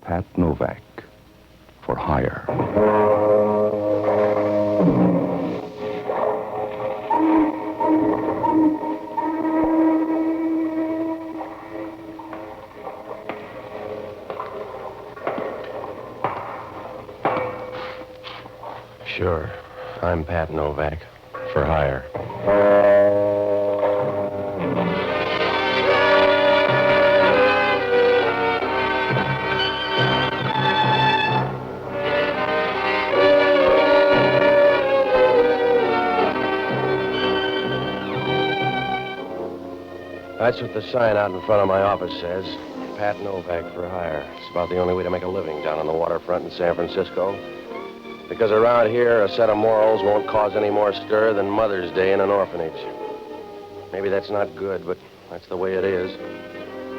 Pat Novak for hire. Sure. I'm Pat Novak for hire. That's what the sign out in front of my office says. Pat Novak for hire. It's about the only way to make a living down on the waterfront in San Francisco. Because around here, a set of morals won't cause any more stir than Mother's Day in an orphanage. Maybe that's not good, but that's the way it is.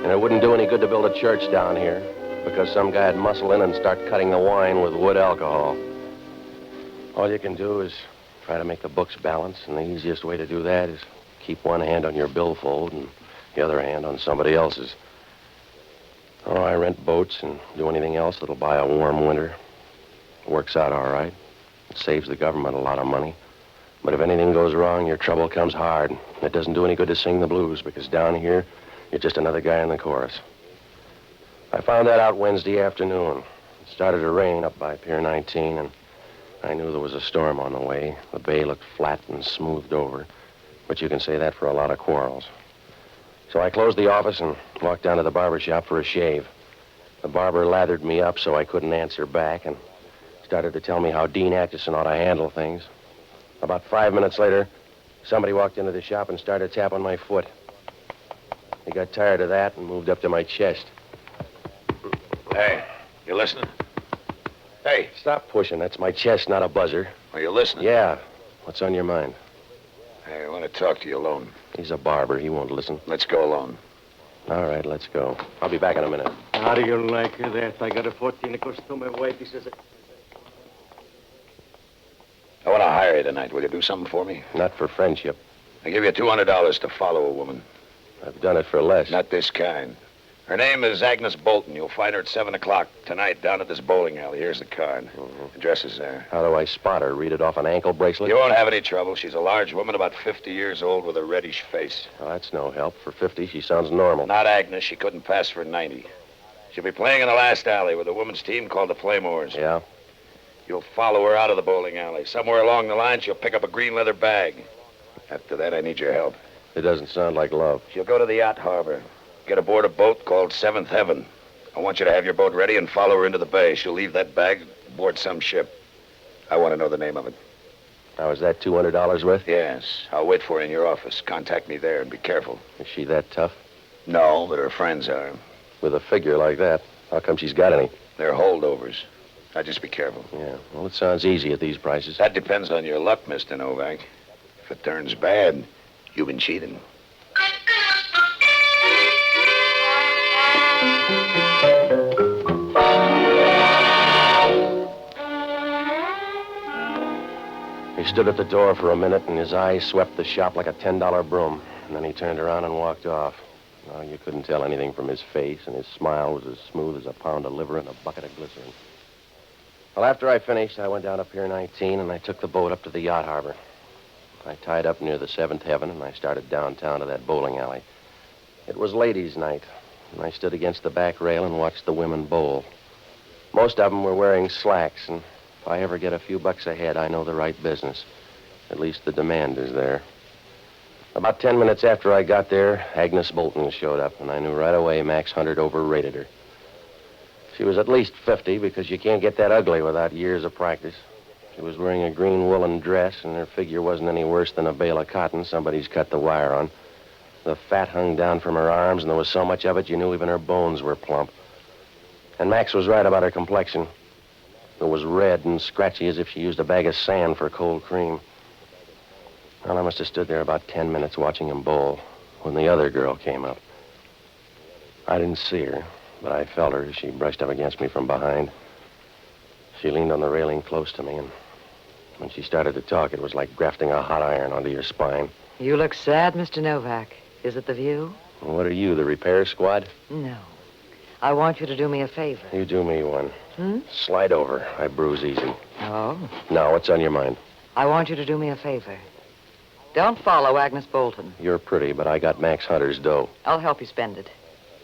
And it wouldn't do any good to build a church down here because some guy'd muscle in and start cutting the wine with wood alcohol. All you can do is try to make the books balance, and the easiest way to do that is keep one hand on your billfold and the other hand on somebody else's. Oh, I rent boats and do anything else that'll buy a warm winter. It works out all right. It saves the government a lot of money. But if anything goes wrong, your trouble comes hard. It doesn't do any good to sing the blues because down here, you're just another guy in the chorus. I found that out Wednesday afternoon. It started to rain up by Pier 19, and I knew there was a storm on the way. The bay looked flat and smoothed over, but you can say that for a lot of quarrels. So I closed the office and walked down to the barber shop for a shave. The barber lathered me up so I couldn't answer back and started to tell me how Dean Atchison ought to handle things. About 5 minutes later, somebody walked into the shop and started tapping my foot. He got tired of that and moved up to my chest. Hey, you listening? Hey. Stop pushing. That's my chest, not a buzzer. Are you listening? Yeah. What's on your mind? Hey, I want to talk to you alone. He's a barber. He won't listen. Let's go alone. All right, let's go. I'll be back in a minute. How do you like that? I got a 14 costume wife. He says... I want to hire you tonight. Will you do something for me? Not for friendship. I give you $200 to follow a woman. I've done it for less. Not this kind. Her name is Agnes Bolton. You'll find her at 7 o'clock tonight down at this bowling alley. Here's the card. Address is there. How do I spot her? Read it off an ankle bracelet? You won't have any trouble. She's a large woman, about 50 years old, with a reddish face. Oh, that's no help. For 50, she sounds normal. Not Agnes. She couldn't pass for 90. She'll be playing in the last alley with a women's team called the Playmores. Yeah? You'll follow her out of the bowling alley. Somewhere along the line, she'll pick up a green leather bag. After that, I need your help. It doesn't sound like love. She'll go to the yacht harbor. Get aboard a boat called Seventh Heaven. I want you to have your boat ready and follow her into the bay. She'll leave that bag aboard some ship. I want to know the name of it. Now, is that $200 worth? Yes. I'll wait for you in your office. Contact me there and be careful. Is she that tough? No, but her friends are. With a figure like that, how come she's got any? They're holdovers. Now, just be careful. Yeah, well, it sounds easy at these prices. That depends on your luck, Mr. Novak. If it turns bad, you've been cheating. He stood at the door for a minute, and his eyes swept the shop like a $10 broom. And then he turned around and walked off. No, you couldn't tell anything from his face, and his smile was as smooth as a pound of liver in a bucket of glycerin. Well, after I finished, I went down to Pier 19, and I took the boat up to the yacht harbor. I tied up near the Seventh Heaven, and I started downtown to that bowling alley. It was ladies' night, and I stood against the back rail and watched the women bowl. Most of them were wearing slacks, and if I ever get a few bucks ahead, I know the right business. At least the demand is there. About 10 minutes after I got there, Agnes Bolton showed up, and I knew right away Max Hunt'd overrated her. She was at least 50, because you can't get that ugly without years of practice. She was wearing a green woolen dress, and her figure wasn't any worse than a bale of cotton somebody's cut the wire on. The fat hung down from her arms, and there was so much of it you knew even her bones were plump. And Max was right about her complexion. It was red and scratchy as if she used a bag of sand for cold cream. Well, I must have stood there about 10 minutes watching him bowl when the other girl came up. I didn't see her, but I felt her as she brushed up against me from behind. She leaned on the railing close to me, and when she started to talk, it was like grafting a hot iron onto your spine. You look sad, Mr. Novak. Is it the view? Well, what are you, the repair squad? No. I want you to do me a favor. You do me one. Slide over. I bruise easy. Oh? Now, what's on your mind? I want you to do me a favor. Don't follow Agnes Bolton. You're pretty, but I got Max Hunter's dough. I'll help you spend it.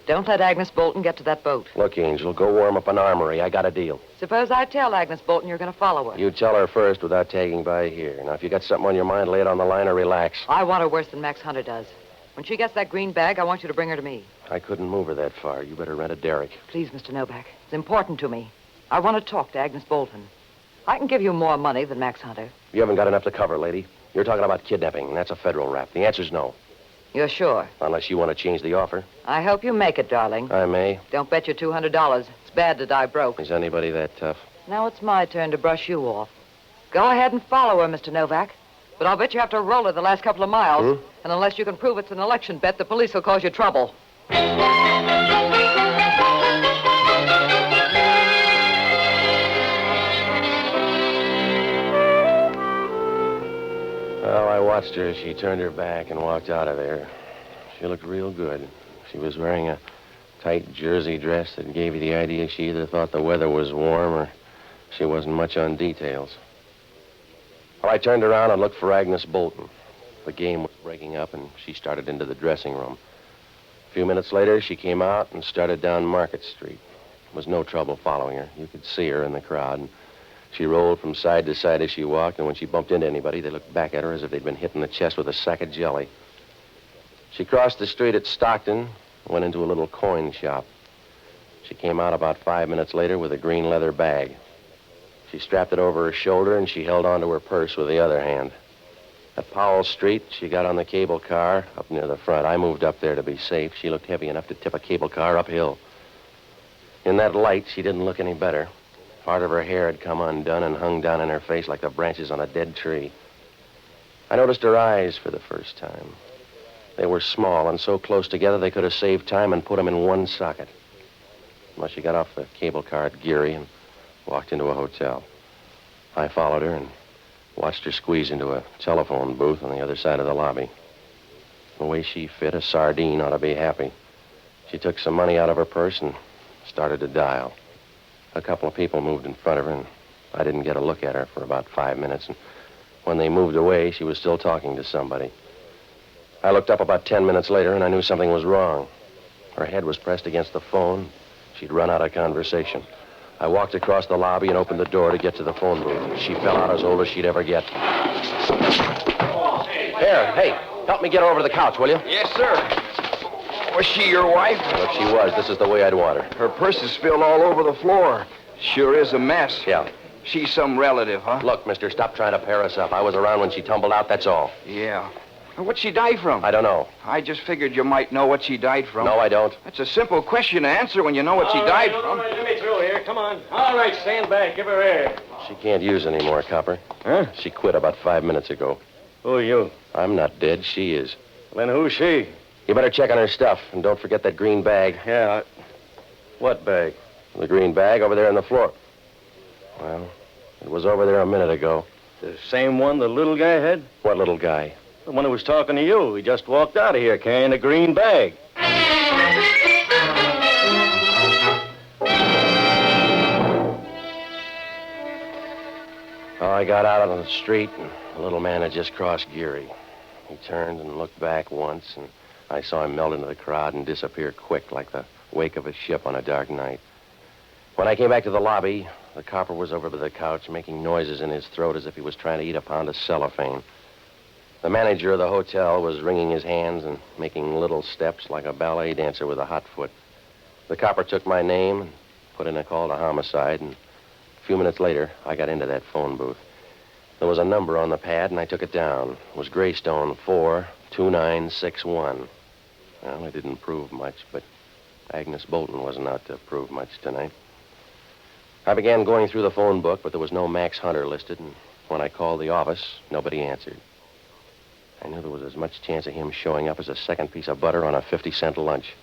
Don't let Agnes Bolton get to that boat. Look, Angel, go warm up an armory. I got a deal. Suppose I tell Agnes Bolton you're going to follow her. You tell her first without tagging by here. Now, if you got something on your mind, lay it on the line or relax. I want her worse than Max Hunter does. When she gets that green bag, I want you to bring her to me. I couldn't move her that far. You better rent a derrick. Please, Mr. Novak. It's important to me. I want to talk to Agnes Bolton. I can give you more money than Max Hunter. You haven't got enough to cover, lady. You're talking about kidnapping, and that's a federal rap. The answer's no. You're sure? Unless you want to change the offer. I hope you make it, darling. I may. Don't bet your $200. It's bad to die broke. Is anybody that tough? Now it's my turn to brush you off. Go ahead and follow her, Mr. Novak. But I'll bet you have to roll her the last couple of miles. And unless you can prove it's an election bet, the police will cause you trouble. Well, I watched her as she turned her back and walked out of there. She looked real good. She was wearing a tight jersey dress that gave you the idea she either thought the weather was warm or she wasn't much on details. Well, I turned around and looked for Agnes Bolton. The game was breaking up, and she started into the dressing room. A few minutes later, she came out and started down Market Street. There was no trouble following her. You could see her in the crowd, and she rolled from side to side as she walked, and when she bumped into anybody, they looked back at her as if they'd been hit in the chest with a sack of jelly. She crossed the street at Stockton and went into a little coin shop. She came out about 5 minutes later with a green leather bag. She strapped it over her shoulder, and she held onto her purse with the other hand. At Powell Street, she got on the cable car up near the front. I moved up there to be safe. She looked heavy enough to tip a cable car uphill. In that light, she didn't look any better. Part of her hair had come undone and hung down in her face like the branches on a dead tree. I noticed her eyes for the first time. They were small and so close together they could have saved time and put them in one socket. Well, she got off the cable car at Geary and walked into a hotel. I followed her and watched her squeeze into a telephone booth on the other side of the lobby. The way she fit, a sardine ought to be happy. She took some money out of her purse and started to dial. A couple of people moved in front of her, and I didn't get a look at her for about 5 minutes. And when they moved away, she was still talking to somebody. I looked up about 10 minutes later, and I knew something was wrong. Her head was pressed against the phone. She'd run out of conversation. I walked across the lobby and opened the door to get to the phone booth. She fell out as old as she'd ever get. Here, hey, help me get her over to the couch, will you? Yes, sir. Was she your wife? Well, if she was, this is the way I'd want her. Her purse is spilled all over the floor. Sure is a mess. Yeah. She's some relative, huh? Look, mister, stop trying to pair us up. I was around when she tumbled out, that's all. Yeah. What'd she die from? I don't know. I just figured you might know what she died from. No, I don't. That's a simple question to answer when you know what she died from. All right, let me through here. Come on. All right, stand back. Give her air. She can't use anymore, Copper. Huh? She quit about 5 minutes ago. Who are you? I'm not dead. She is. Then who's she? You better check on her stuff, and don't forget that green bag. Yeah. What bag? The green bag over there on the floor. Well, it was over there a minute ago. The same one the little guy had? What little guy? The one who was talking to you. He just walked out of here carrying a green bag. Oh, I got out on the street, and the little man had just crossed Geary. He turned and looked back once, and I saw him melt into the crowd and disappear quick like the wake of a ship on a dark night. When I came back to the lobby, the copper was over by the couch making noises in his throat as if he was trying to eat a pound of cellophane. The manager of the hotel was wringing his hands and making little steps like a ballet dancer with a hot foot. The copper took my name and put in a call to homicide, and a few minutes later, I got into that phone booth. There was a number on the pad, and I took it down. It was Greystone 42961. Well, it didn't prove much, but Agnes Bolton wasn't out to prove much tonight. I began going through the phone book, but there was no Max Hunter listed, and when I called the office, nobody answered. I knew there was as much chance of him showing up as a second piece of butter on a 50-cent lunch.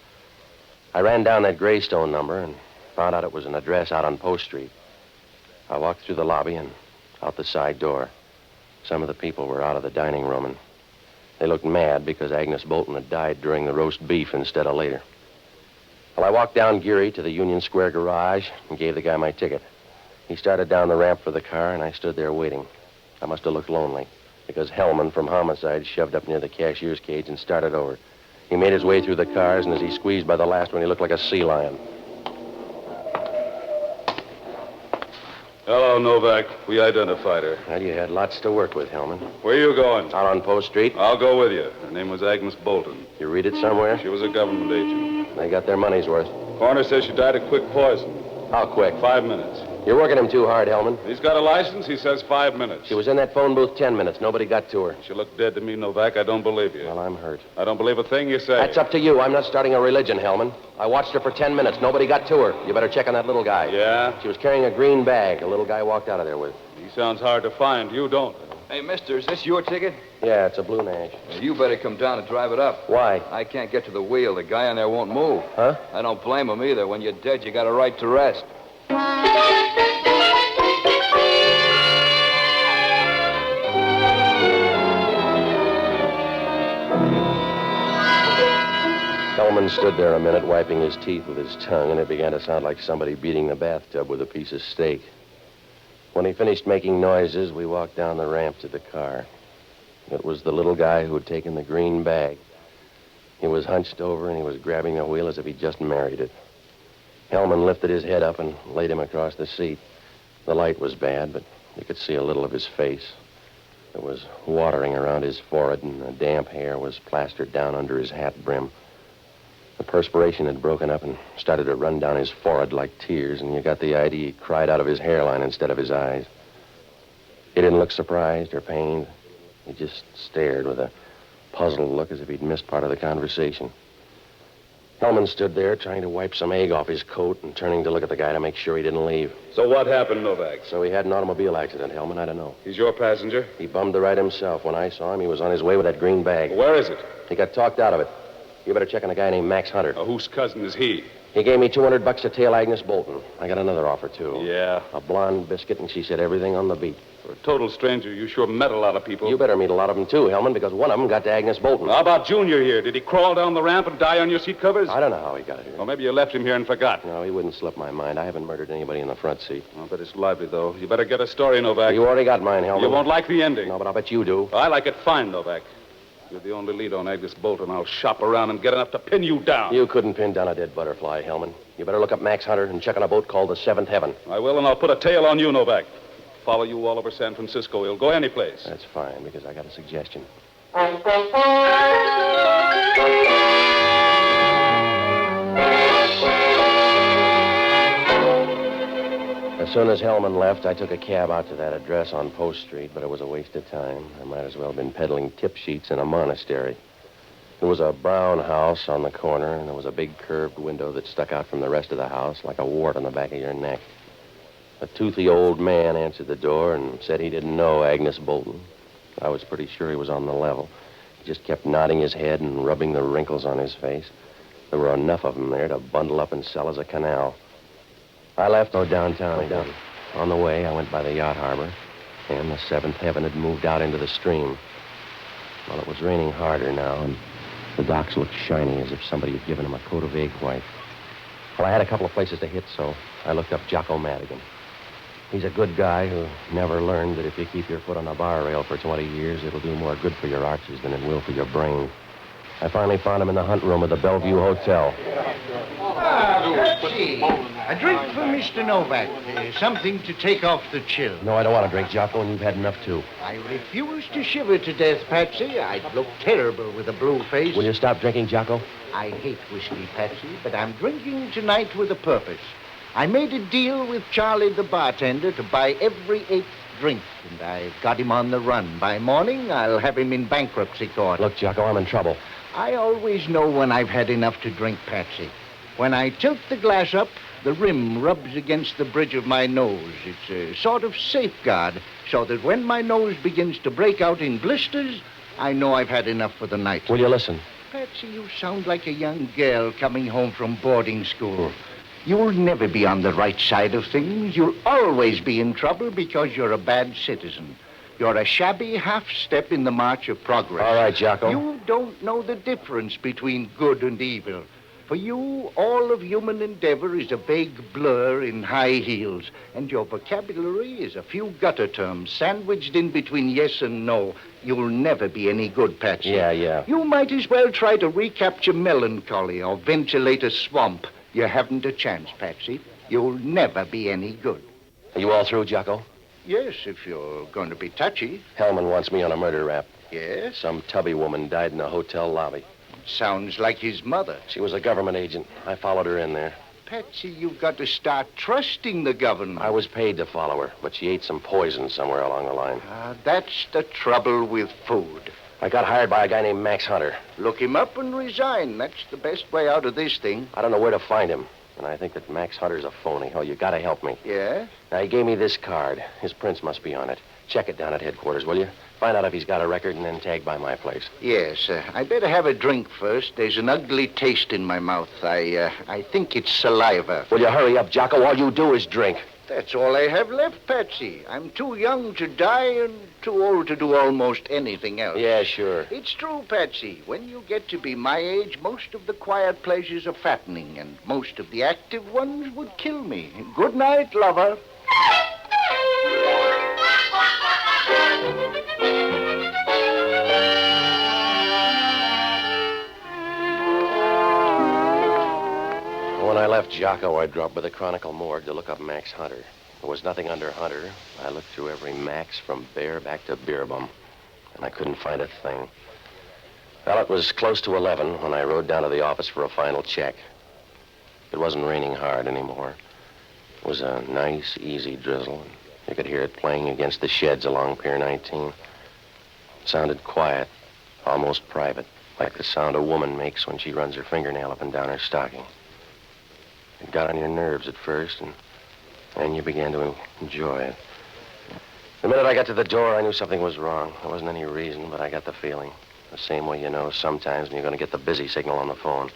I ran down that Greystone number and found out it was an address out on Post Street. I walked through the lobby and out the side door. Some of the people were out of the dining room, and they looked mad because Agnes Bolton had died during the roast beef instead of later. Well, I walked down Geary to the Union Square garage and gave the guy my ticket. He started down the ramp for the car, and I stood there waiting. I must have looked lonely, because Hellman from Homicide shoved up near the cashier's cage and started over. He made his way through the cars, and as he squeezed by the last one, he looked like a sea lion. Hello, Novak. We identified her. Well, you had lots to work with, Hellman. Where are you going? Out on Post Street. I'll go with you. Her name was Agnes Bolton. You read it somewhere? She was a government agent. They got their money's worth. Coroner says she died of quick poison. How quick? 5 minutes. You're working him too hard, Hellman. He's got a license. He says 5 minutes. She was in that phone booth 10 minutes. Nobody got to her. She looked dead to me, Novak. I don't believe you. Well, I'm hurt. I don't believe a thing you say. That's up to you. I'm not starting a religion, Hellman. I watched her for 10 minutes. Nobody got to her. You better check on that little guy. Yeah? She was carrying a green bag. A little guy walked out of there with. He sounds hard to find. You don't. Hey, mister, is this your ticket? Yeah, it's a blue Nash. You better come down and drive it up. Why? I can't get to the wheel. The guy on there won't move. Huh? I don't blame him either. When you're dead, you got a right to rest. Hellman stood there a minute, wiping his teeth with his tongue, and it began to sound like somebody beating the bathtub with a piece of steak. When he finished making noises, we walked down the ramp to the car. It was the little guy who had taken the green bag. He was hunched over, and he was grabbing the wheel as if he'd just married it. Hellman lifted his head up and laid him across the seat. The light was bad, but you could see a little of his face. There was watering around his forehead, and the damp hair was plastered down under his hat brim. The perspiration had broken up and started to run down his forehead like tears, and you got the idea he cried out of his hairline instead of his eyes. He didn't look surprised or pained. He just stared with a puzzled look as if he'd missed part of the conversation. Hellman stood there trying to wipe some egg off his coat and turning to look at the guy to make sure he didn't leave. So what happened, Novak? So he had an automobile accident, Hellman. I don't know. He's your passenger? He bummed the ride himself. When I saw him, he was on his way with that green bag. Where is it? He got talked out of it. You better check on a guy named Max Hunter. Whose cousin is he? He gave me $200 to tail Agnes Bolton. I got another offer, too. Yeah? A blonde biscuit, and she said everything on the beat. For a total stranger, you sure met a lot of people. You better meet a lot of them, too, Hellman, because one of them got to Agnes Bolton. How about Junior here? Did he crawl down the ramp and die on your seat covers? I don't know how he got here. Well, maybe you left him here and forgot. No, he wouldn't slip my mind. I haven't murdered anybody in the front seat. I'll bet it's lively, though. You better get a story, Novak. You already got mine, Hellman. You won't like the ending. No, but I'll bet you do. I like it fine, Novak. You're the only lead on Agnes Bolton. I'll shop around and get enough to pin you down. You couldn't pin down a dead butterfly, Hellman. You better look up Max Hunter and check on a boat called the Seventh Heaven. I will, and I'll put a tail on you, Novak. Follow you all over San Francisco. He'll go any place. That's fine, because I got a suggestion. As soon as Hellman left, I took a cab out to that address on Post Street, but it was a waste of time. I might as well have been peddling tip sheets in a monastery. There was a brown house on the corner, and there was a big curved window that stuck out from the rest of the house like a wart on the back of your neck. A toothy old man answered the door and said he didn't know Agnes Bolton. I was pretty sure he was on the level. He just kept nodding his head and rubbing the wrinkles on his face. There were enough of them there to bundle up and sell as a canal. I left downtown. On the way, I went by the yacht harbor, and the Seventh Heaven had moved out into the stream. Well, it was raining harder now, and the docks looked shiny as if somebody had given them a coat of egg white. Well, I had a couple of places to hit, so I looked up Jocko Madigan. He's a good guy who never learned that if you keep your foot on a bar rail for 20 years, it'll do more good for your arches than it will for your brain. I finally found him in the hunt room of the Bellevue Hotel. Gee, a drink for Mr. Novak. Something to take off the chill. No, I don't want to drink, Jocko, and you've had enough, too. I refuse to shiver to death, Patsy. I'd look terrible with a blue face. Will you stop drinking, Jocko? I hate whiskey, Patsy, but I'm drinking tonight with a purpose. I made a deal with Charlie the bartender to buy every 8th drink, and I've got him on the run. By morning, I'll have him in bankruptcy court. Look, Jocko, I'm in trouble. I always know when I've had enough to drink, Patsy. When I tilt the glass up, the rim rubs against the bridge of my nose. It's a sort of safeguard, so that when my nose begins to break out in blisters, I know I've had enough for the night. Will you listen? Patsy, you sound like a young girl coming home from boarding school. You'll never be on the right side of things. You'll always be in trouble because you're a bad citizen. You're a shabby half-step in the march of progress. All right, Jocko. You don't know the difference between good and evil. For you, all of human endeavor is a vague blur in high heels, and your vocabulary is a few gutter terms sandwiched in between yes and no. You'll never be any good, Patsy. Yeah. You might as well try to recapture melancholy or ventilate a swamp. You haven't a chance, Patsy. You'll never be any good. Are you all through, Jocko? Yes, if you're going to be touchy. Hellman wants me on a murder rap. Yes? Some tubby woman died in a hotel lobby. Sounds like his mother. She was a government agent. I followed her in there. Patsy, you've got to start trusting the government. I was paid to follow her, but she ate some poison somewhere along the line. That's the trouble with food. I got hired by a guy named Max Hunter. Look him up and resign. That's the best way out of this thing. I don't know where to find him, and I think that Max Hunter's a phony. Oh, you gotta help me. Yeah? Now, he gave me this card. His prints must be on it. Check it down at headquarters, will you? Find out if he's got a record and then tag by my place. Yes, I better have a drink first. There's an ugly taste in my mouth. I think it's saliva. Will you hurry up, Jocko? All you do is drink. That's all I have left, Patsy. I'm too young to die and too old to do almost anything else. Yeah, sure. It's true, Patsy. When you get to be my age, most of the quiet pleasures are fattening, and most of the active ones would kill me. Good night, lover. When I left Jocko, I dropped by the Chronicle morgue to look up Max Hunter. There was nothing under Hunter. I looked through every Max from Bear back to Beer Bum, and I couldn't find a thing. Well, it was close to 11 when I rode down to the office for a final check. It wasn't raining hard anymore. It was a nice, easy drizzle, and you could hear it playing against the sheds along Pier 19. It sounded quiet, almost private, like the sound a woman makes when she runs her fingernail up and down her stocking. It got on your nerves at first, and then you began to enjoy it. The minute I got to the door, I knew something was wrong. There wasn't any reason, but I got the feeling. The same way you know sometimes when you're going to get the busy signal on the phone.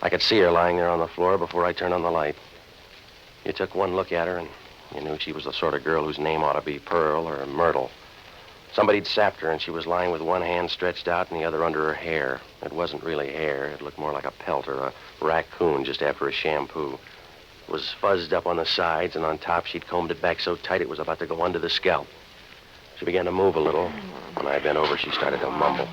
I could see her lying there on the floor before I turned on the light. You took one look at her, and you knew she was the sort of girl whose name ought to be Pearl or Myrtle. Somebody'd sapped her, and she was lying with one hand stretched out and the other under her hair. It wasn't really hair. It looked more like a pelt or a raccoon just after a shampoo. It was fuzzed up on the sides, and on top she'd combed it back so tight it was about to go under the scalp. She began to move a little. When I bent over, she started to mumble.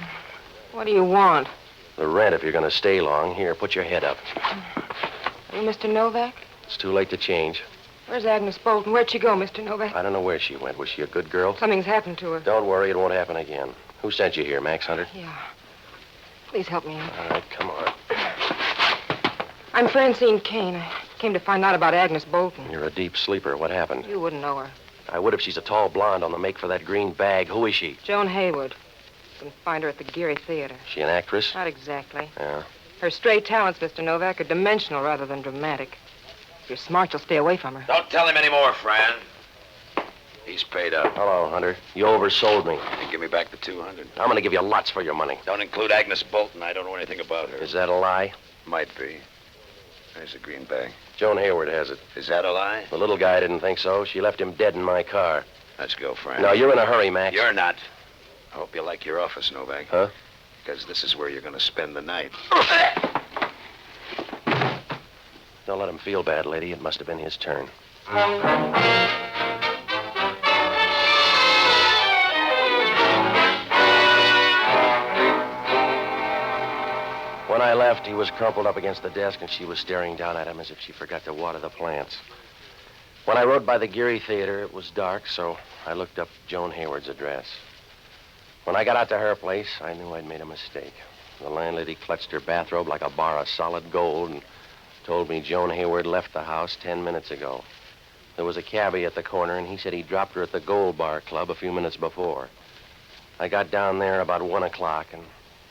What do you want? The rent if you're going to stay long. Here, put your head up. Are you Mr. Novak? It's too late to change. Where's Agnes Bolton? Where'd she go, Mr. Novak? I don't know where she went. Was she a good girl? Something's happened to her. Don't worry, it won't happen again. Who sent you here, Max Hunter? Yeah. Please help me out. All right, come on. I'm Francine Kane. I came to find out about Agnes Bolton. You're a deep sleeper. What happened? You wouldn't know her. I would if she's a tall blonde on the make for that green bag. Who is she? Joan Hayward. You can find her at the Geary Theater. She an actress? Not exactly. Yeah. Her stray talents, Mr. Novak, are dimensional rather than dramatic. If you're smart, you'll stay away from her. Don't tell him anymore, Fran. He's paid up. Hello, Hunter. You oversold me. And give me back the 200. I'm going to give you lots for your money. Don't include Agnes Bolton. I don't know anything about her. Is that a lie? Might be. There's a green bag. Joan Hayward has it. Is that a lie? The little guy didn't think so. She left him dead in my car. Let's go, Fran. No, you're in a hurry, Max. You're not. I hope you like your office, Novak. Huh? Because this is where you're going to spend the night. Don't let him feel bad, lady. It must have been his turn. When I left, he was crumpled up against the desk, and she was staring down at him as if she forgot to water the plants. When I rode by the Geary Theater, it was dark, so I looked up Joan Hayward's address. When I got out to her place, I knew I'd made a mistake. The landlady clutched her bathrobe like a bar of solid gold and told me Joan Hayward left the house 10 minutes ago. There was a cabbie at the corner, and he said he dropped her at the Gold Bar Club a few minutes before. I got down there about 1 o'clock, and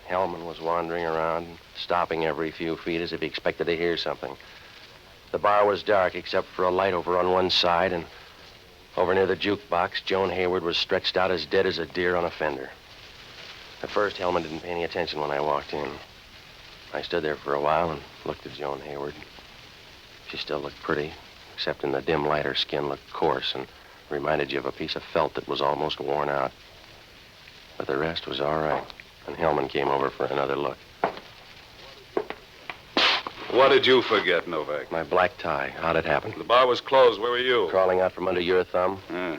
Hellman was wandering around, stopping every few feet as if he expected to hear something. The bar was dark except for a light over on one side, and over near the jukebox, Joan Hayward was stretched out as dead as a deer on a fender. At first, Hellman didn't pay any attention when I walked in. I stood there for a while and looked at Joan Hayward. She still looked pretty, except in the dim light her skin looked coarse and reminded you of a piece of felt that was almost worn out. But the rest was all right, and Hellman came over for another look. What did you forget, Novak? My black tie. How'd it happen? The bar was closed. Where were you? Crawling out from under your thumb? Yeah.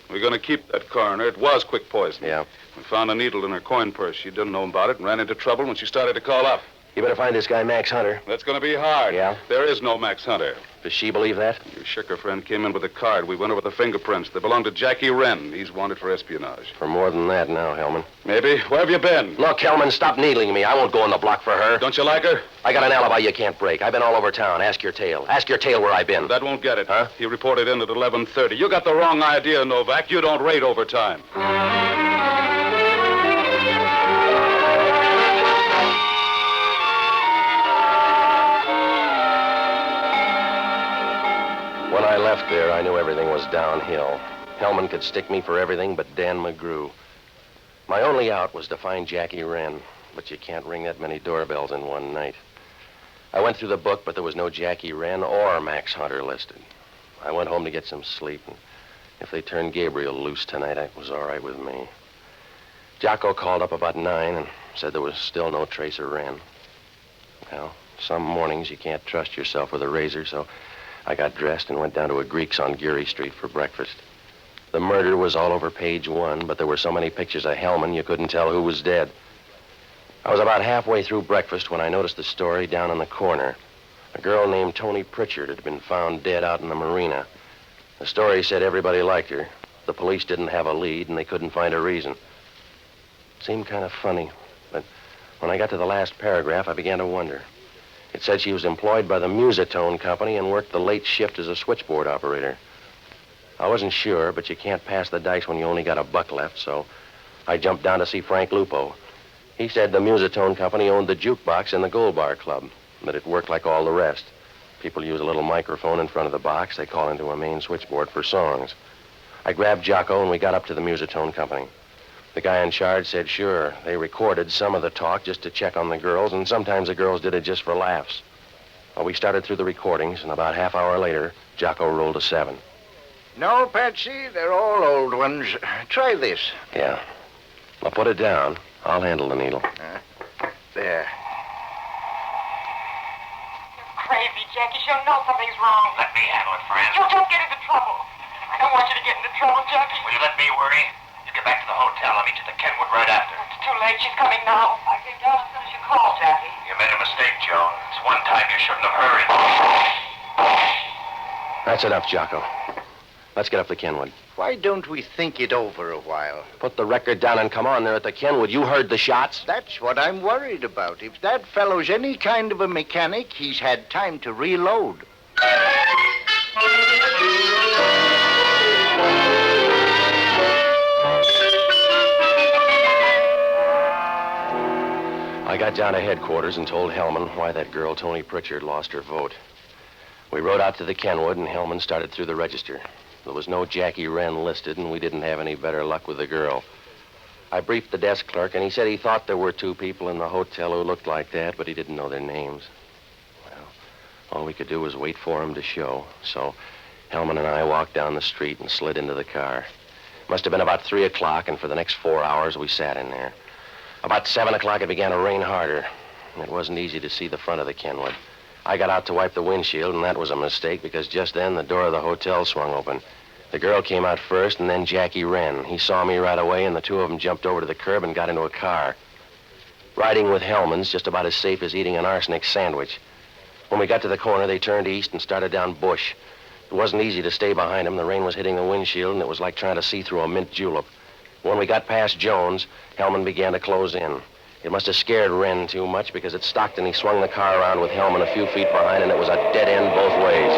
We're going to keep that coroner. It was quick poison. Yeah. We found a needle in her coin purse. She didn't know about it and ran into trouble when she started to call up. You better find this guy, Max Hunter. That's going to be hard. Yeah? There is no Max Hunter. Does she believe that? Your Schicker friend came in with a card. We went over the fingerprints. They belong to Jackie Wren. He's wanted for espionage. For more than that now, Hellman. Maybe. Where have you been? Look, Hellman, stop needling me. I won't go on the block for her. Don't you like her? I got an alibi you can't break. I've been all over town. Ask your tail. Ask your tail where I've been. That won't get it. Huh? He reported in at 11:30. You got the wrong idea, Novak. You don't rate overtime. When I left there, I knew everything was downhill. Hellman could stick me for everything but Dan McGrew. My only out was to find Jackie Wren, but you can't ring that many doorbells in one night. I went through the book, but there was no Jackie Wren or Max Hunter listed. I went home to get some sleep, and if they turned Gabriel loose tonight, it was all right with me. Jocko called up about 9 and said there was still no trace of Wren. Well, some mornings you can't trust yourself with a razor, so I got dressed and went down to a Greek's on Geary Street for breakfast. The murder was all over page 1, but there were so many pictures of Hellman you couldn't tell who was dead. I was about halfway through breakfast when I noticed the story down in the corner. A girl named Tony Pritchard had been found dead out in the marina. The story said everybody liked her. The police didn't have a lead, and they couldn't find a reason. Seemed kind of funny, but when I got to the last paragraph, I began to wonder. It said she was employed by the Musitone Company and worked the late shift as a switchboard operator. I wasn't sure, but you can't pass the dice when you only got a buck left, so I jumped down to see Frank Lupo. He said the Musitone Company owned the jukebox in the Gold Bar Club, but it worked like all the rest. People use a little microphone in front of the box. They call into a main switchboard for songs. I grabbed Jocko, and we got up to the Musitone Company. The guy in charge said, sure, they recorded some of the talk just to check on the girls, and sometimes the girls did it just for laughs. Well, we started through the recordings, and about half hour later, Jocko rolled a 7. No, Patsy, they're all old ones. Try this. Yeah. Well, put it down. I'll handle the needle. There. You're crazy, Jackie. She'll know something's wrong. Let me handle it, friend. You'll just get into trouble. I don't want you to get into trouble, Jackie. Will you let me worry? You get back to the hotel. I'll meet you at the Kenwood right after. It's too late. She's coming now. I came down as soon as you called, Jackie. You made a mistake, Joan. It's one time you shouldn't have hurried. That's enough, Jocko. Let's get up to Kenwood. Why don't we think it over a while? Put the record down and come on there at the Kenwood. You heard the shots. That's what I'm worried about. If that fellow's any kind of a mechanic, he's had time to reload. I got down to headquarters and told Hellman why that girl, Tony Pritchard, lost her vote. We rode out to the Kenwood, and Hellman started through the register. There was no Jackie Wren listed, and we didn't have any better luck with the girl. I briefed the desk clerk, and he said he thought there were 2 people in the hotel who looked like that, but he didn't know their names. Well, all we could do was wait for him to show. So Hellman and I walked down the street and slid into the car. Must have been about 3 o'clock, and for the next 4 hours, we sat in there. About 7 o'clock, it began to rain harder. It wasn't easy to see the front of the Kenwood. I got out to wipe the windshield, and that was a mistake because just then the door of the hotel swung open. The girl came out first, and then Jackie Wren. He saw me right away, and the 2 of them jumped over to the curb and got into a car. Riding with Hellman's just about as safe as eating an arsenic sandwich. When we got to the corner, they turned east and started down Bush. It wasn't easy to stay behind them. The rain was hitting the windshield, and it was like trying to see through a mint julep. When we got past Jones, Hellman began to close in. It must have scared Wren too much because it stopped and he swung the car around with Hellman a few feet behind, and it was a dead end both ways.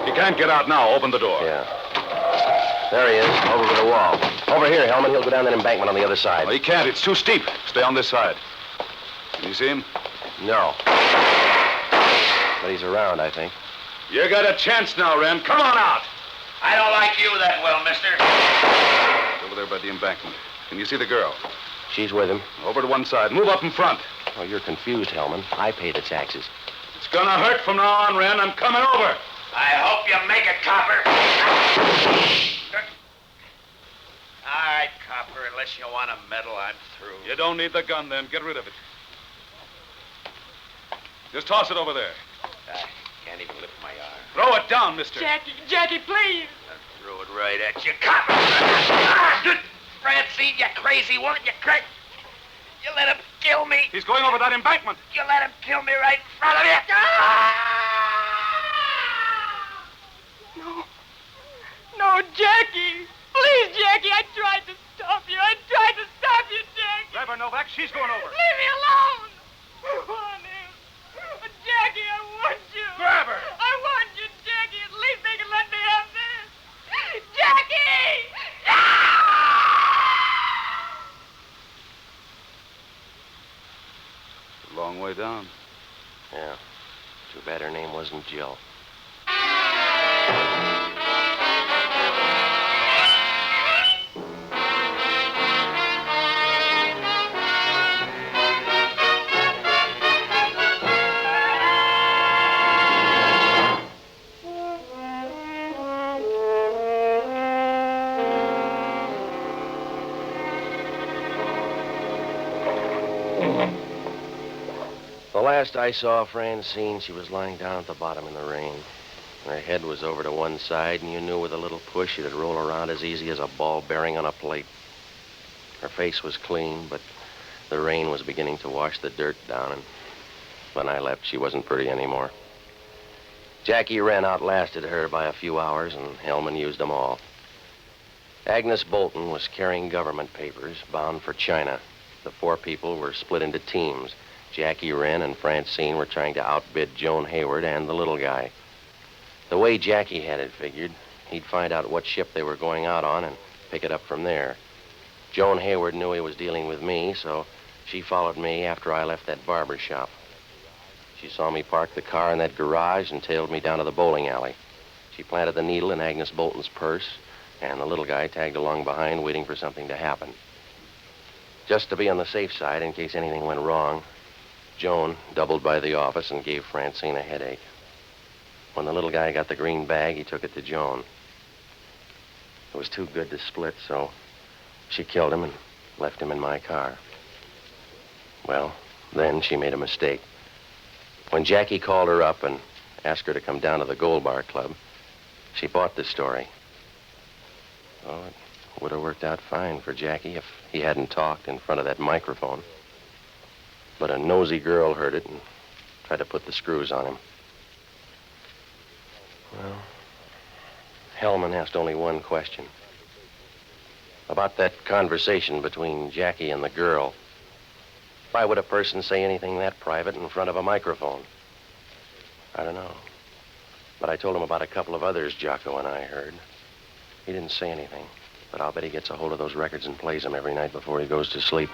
You can't get out now. Open the door. Yeah. There he is, over to the wall. Over here, Hellman. He'll go down that embankment on the other side. Well, he can't. It's too steep. Stay on this side. Can you see him? No. But he's around, I think. You got a chance now, Wren. Come on out. I don't like you that well, mister. Over there by the embankment. Can you see the girl? She's with him. Over to one side. Move up in front. Oh, you're confused, Hellman. I pay the taxes. It's gonna hurt from now on, Wren. I'm coming over. I hope you make it, Copper. All right, Copper. unless you want a medal, I'm through. You don't need the gun, then. Get rid of it. Just toss it over there. I can't even lift my arm. Throw it down, mister. Jackie, please. I threw it right at you. Come! Francine, you crazy woman, you crazy. You let him kill me. He's going over that embankment. You let him kill me right in front of you. No, Jackie. Please, Jackie, I tried to stop you. Jackie. Grab her, Novak. She's going over. Leave me alone. Honey. Jackie, I want you. Grab her. I want you, Jackie. At least they can let me have this. Jackie! Long way down. Yeah. Too bad her name wasn't Jill. The last I saw of Francine, she was lying down at the bottom in the rain. Her head was over to one side, and you knew with a little push it'd roll around as easy as a ball bearing on a plate. Her face was clean, but the rain was beginning to wash the dirt down, and when I left, she wasn't pretty anymore. Jackie Wren outlasted her by a few hours, and Hellman used them all. Agnes Bolton was carrying government papers bound for China. The four people were split into teams. Jackie Wren and Francine were trying to outbid Joan Hayward and the little guy. The way Jackie had it figured, he'd find out what ship they were going out on and pick it up from there. Joan Hayward knew he was dealing with me, so she followed me after I left that barber shop. She saw me park the car in that garage and tailed me down to the bowling alley. She planted the needle in Agnes Bolton's purse, and the little guy tagged along behind waiting for something to happen. Just to be on the safe side in case anything went wrong, Joan doubled by the office and gave Francine a headache. When the little guy got the green bag, he took it to Joan. It was too good to split, so she killed him and left him in my car. Well, then she made a mistake. When Jackie called her up and asked her to come down to the Gold Bar Club, she bought the story. Oh, it would have worked out fine for Jackie if he hadn't talked in front of that microphone. But a nosy girl heard it and tried to put the screws on him. Well, Hellman asked only one question. About that conversation between Jackie and the girl. Why would a person say anything that private in front of a microphone? I don't know. But I told him about a couple of others Jocko and I heard. He didn't say anything, but I'll bet he gets a hold of those records and plays them every night before he goes to sleep.